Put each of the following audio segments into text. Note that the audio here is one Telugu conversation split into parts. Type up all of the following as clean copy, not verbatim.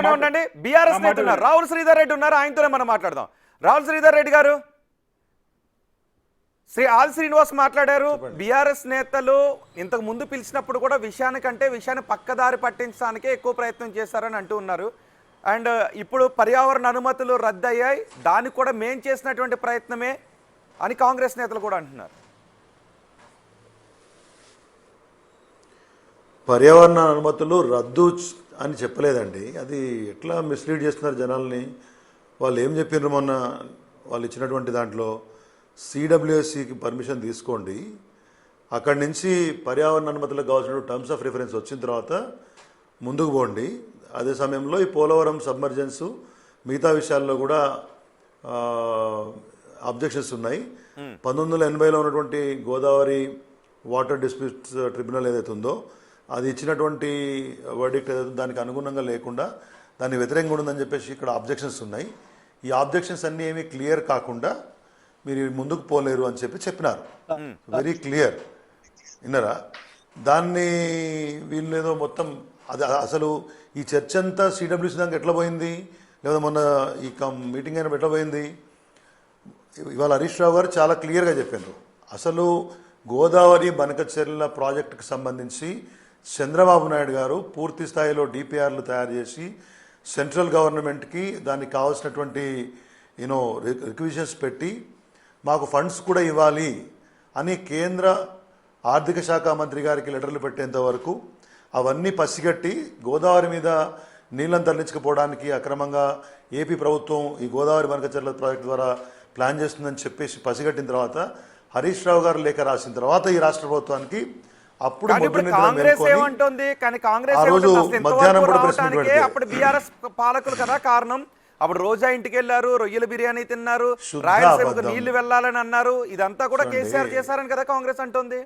దాంట్లోనే ఉండండి. బీఆర్ఎస్ నేత ఉన్నారు, రాహుల్ శ్రీధర్ రెడ్డి ఉన్నారు, ఆయనతోనే మనం మాట్లాడదాం. రాహుల్ శ్రీధర్ రెడ్డి గారు, ఆది శ్రీనివాస్ మాట్లాడారు. బీఆర్ఎస్ నేతలు ఇంతకు ముందు పిలిచినప్పుడు కూడా విషయాన్ని పక్కదారి పట్టించడానికే ఎక్కువ ప్రయత్నం చేశారని అంటూ ఉన్నారు. అండ్ ఇప్పుడు పర్యావరణ అనుమతులు రద్దయ్యాయి, దానికి కూడా మేం చేసినటువంటి ప్రయత్నమే అని కాంగ్రెస్ నేతలు కూడా అంటున్నారు. పర్యావరణ అనుమతులు రద్దు అని చెప్పలేదండి. అది ఎట్లా మిస్లీడ్ చేస్తున్నారు జనాల్ని. వాళ్ళు ఏం చెప్పినారు మొన్న వాళ్ళు ఇచ్చినటువంటి దాంట్లో, సిడబ్ల్యూఎస్సికి పర్మిషన్ తీసుకోండి, అక్కడి నుంచి పర్యావరణ అనుమతులకు కావాల్సిన టర్మ్స్ ఆఫ్ రిఫరెన్స్ వచ్చిన తర్వాత ముందుకు పోండి. అదే సమయంలో ఈ పోలవరం సబ్మర్జెన్స్ మిగతా విషయాల్లో కూడా అబ్జెక్షన్స్ ఉన్నాయి. 1980లో ఉన్నటువంటి గోదావరి వాటర్ డిస్ప్యూట్స్ ట్రిబ్యునల్ ఏదైతే ఉందో అది ఇచ్చినటువంటి వర్డిక్ట్ ఏదైతే దానికి అనుగుణంగా లేకుండా దాన్ని వ్యతిరేకంగా ఉందని చెప్పేసి ఇక్కడ అబ్జెక్షన్స్ ఉన్నాయి. ఈ అబ్జెక్షన్స్ అన్నీ ఏమీ క్లియర్ కాకుండా మీరు ముందుకు పోలేరు అని చెప్పినారు. వెరీ క్లియర్ విన్నారా. దాన్ని వీళ్ళు ఏదో మొత్తం అది అసలు ఈ చర్చ అంతా సిడబ్ల్యూసీ దానికి ఎట్లా పోయింది, లేదా మొన్న ఈ మీటింగ్ అయినప్పుడు ఎట్లా పోయింది. ఇవాళ హరీష్ రావు గారు చాలా క్లియర్గా చెప్పారు. అసలు గోదావరి బనకచెర్ల ప్రాజెక్టుకు సంబంధించి చంద్రబాబు నాయుడు గారు పూర్తి స్థాయిలో డిపిఆర్లు తయారు చేసి సెంట్రల్ గవర్నమెంట్కి దానికి కావాల్సినటువంటి రిక్విజిషన్స్ పెట్టి మాకు ఫండ్స్ కూడా ఇవ్వాలి అని కేంద్ర ఆర్థిక శాఖ మంత్రి గారికి లెటర్లు పెట్టేంత వరకు అవన్నీ పసిగట్టి గోదావరి మీద నీళ్ళను తరలించకపోవడానికి అక్రమంగా ఏపీ ప్రభుత్వం ఈ గోదావరి బనకచెర్ల ప్రాజెక్టు ద్వారా ప్లాన్ చేస్తుందని చెప్పేసి పసిగట్టిన తర్వాత హరీష్ రావు గారు లేఖ రాసిన తర్వాత ఈ రాష్ట్ర ప్రభుత్వానికి అప్పుడు అప్పుడు బీఆర్ఎస్ పాలకులు కదా కారణం. అప్పుడు రోజా ఇంటికి వెళ్లారు, రొయ్యల బిర్యానీ తిన్నారు, రాయలసీమకు నీళ్లు వెళ్లాలని అన్నారు. ఇదంతా కూడా కేసీఆర్ చేశారని కదా కాంగ్రెస్ అంటుంది.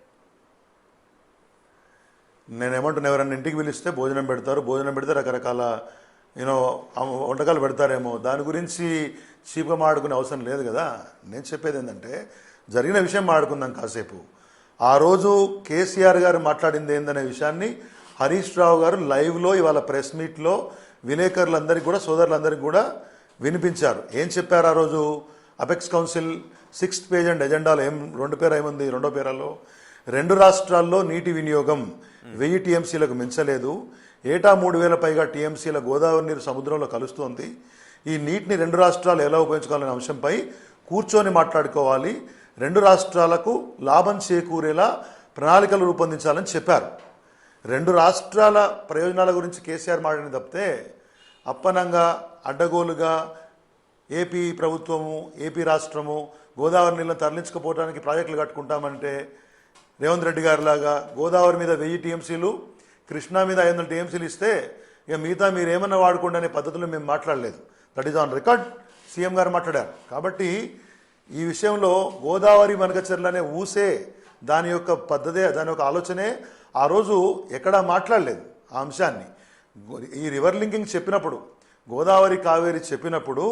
నేనేమంటున్నా, ఎవరన్నా ఇంటికి పిలిస్తే భోజనం పెడతారు, భోజనం పెడితే రకరకాల వంటకాలు పెడతారేమో, దాని గురించి చీప్గా మాట్లాడుకునే అవసరం లేదు కదా. నేను చెప్పేది ఏంటంటే జరిగిన విషయం మాట్లాడుకుందాం కాసేపు. ఆ రోజు కేసీఆర్ గారు మాట్లాడింది ఏందనే విషయాన్ని హరీష్ రావు గారు లైవ్లో ఇవాళ ప్రెస్ మీట్లో విలేకరులందరికీ కూడా సోదరులందరికీ కూడా వినిపించారు. ఏం చెప్పారు ఆ రోజు? Apex council 6th page and ఎజెండాలో ఏముంది? రెండో పేరాలో 2 రాష్ట్రాల్లో నీటి వినియోగం 1000 టీఎంసీలకు మించలేదు. ఏటా 3000 పైగా టీఎంసీల గోదావరి నీరు సముద్రంలో కలుస్తోంది. ఈ నీటిని 2 రాష్ట్రాలు ఎలా ఉపయోగించుకోవాలనే అంశంపై కూర్చొని మాట్లాడుకోవాలి, 2 రాష్ట్రాలకు లాభం చేకూరేలా ప్రణాళికలు రూపొందించాలని చెప్పారు. 2 రాష్ట్రాల ప్రయోజనాల గురించి కేసీఆర్ మాట్లాడిన తప్పితే అప్పనంగా అడ్డగోలుగా ఏపీ ప్రభుత్వము ఏపీ రాష్ట్రము గోదావరి నీళ్ళని తరలించకపోవడానికి ప్రాజెక్టులు కట్టుకుంటామంటే రేవంత్ రెడ్డి గారి లాగా గోదావరి మీద 1000 టీఎంసీలు కృష్ణా మీద 500 టీఎంసీలు ఇస్తే ఇక మిగతా మీరు ఏమన్నా వాడుకోండి అనే పద్ధతులు మేము మాట్లాడలేదు. That is on record, CM గారు మాట్లాడారు. కాబట్టి ఈ విషయంలో గోదావరి బనకచెర్ల అనే ఊసే దాని యొక్క పద్ధతే, దాని యొక్క ఆలోచనే ఆ రోజు ఎక్కడా మాట్లాడలేదు ఆ అంశాన్ని. ఈ రివర్ లింకింగ్ చెప్పినప్పుడు, గోదావరి కావేరి చెప్పినప్పుడు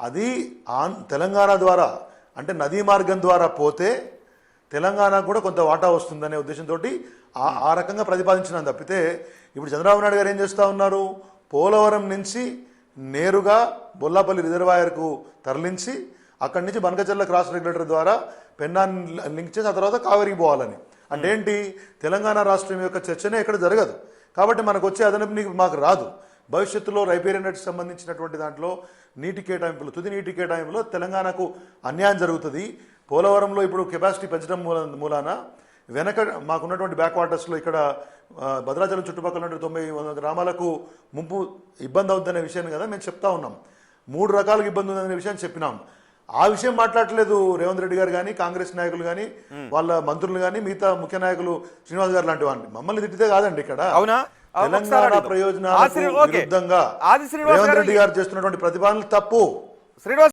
అది తెలంగాణ ద్వారా అంటే నదీ మార్గం ద్వారా పోతే తెలంగాణకు కూడా కొంత వాటా వస్తుందనే ఉద్దేశంతో ఆ రకంగా ప్రతిపాదించినాను తప్పితే ఇప్పుడు చంద్రబాబు నాయుడు గారు ఏం చేస్తూ ఉన్నారు? పోలవరం నుంచి నేరుగా బొల్లాపల్లి రిజర్వాయర్కు తరలించి అక్కడి నుంచి బనకచెర్ల క్రాస్ రెగ్యులేటర్ ద్వారా పెన్నాన్ని లింక్ చేసి ఆ తర్వాత కావేరికి పోవాలని. అంటే ఏంటి? తెలంగాణ రాష్ట్రం యొక్క చర్చనే ఇక్కడ జరగదు. కాబట్టి మనకు వచ్చే అదనపు మాకు రాదు. భవిష్యత్తులో రైపేరియన్ నెట్కి సంబంధించినటువంటి దాంట్లో నీటి కేటాయింపులు, తుది నీటి కేటాయింపులో తెలంగాణకు అన్యాయం జరుగుతుంది. పోలవరంలో ఇప్పుడు కెపాసిటీ పెంచడం మూలాన వెనక మాకున్నటువంటి బ్యాక్ వాటర్స్లో ఇక్కడ భద్రాచలం చుట్టుపక్కల 90 గ్రామాలకు ముంపు ఇబ్బంది అవుతుందనే విషయాన్ని కదా మేము చెప్తా ఉన్నాం. 3 రకాలుగా ఇబ్బంది ఉందనే విషయాన్ని చెప్పినాం. ఆ విషయం మాట్లాడలేదు రేవంత్ రెడ్డి గారు కానీ, కాంగ్రెస్ నాయకులు కానీ, వాళ్ళ మంత్రులు కానీ, మిగతా ముఖ్య నాయకులు శ్రీనివాస్ గారు లాంటి వాడిని. మమ్మల్ని తిట్టితే కాదండి, ఇక్కడ తెలంగాణ ప్రయోజనాలకు విరుద్ధంగా రేవంత్ రెడ్డి గారు చేస్తున్నటువంటి ప్రతిపాదనలు తప్పు.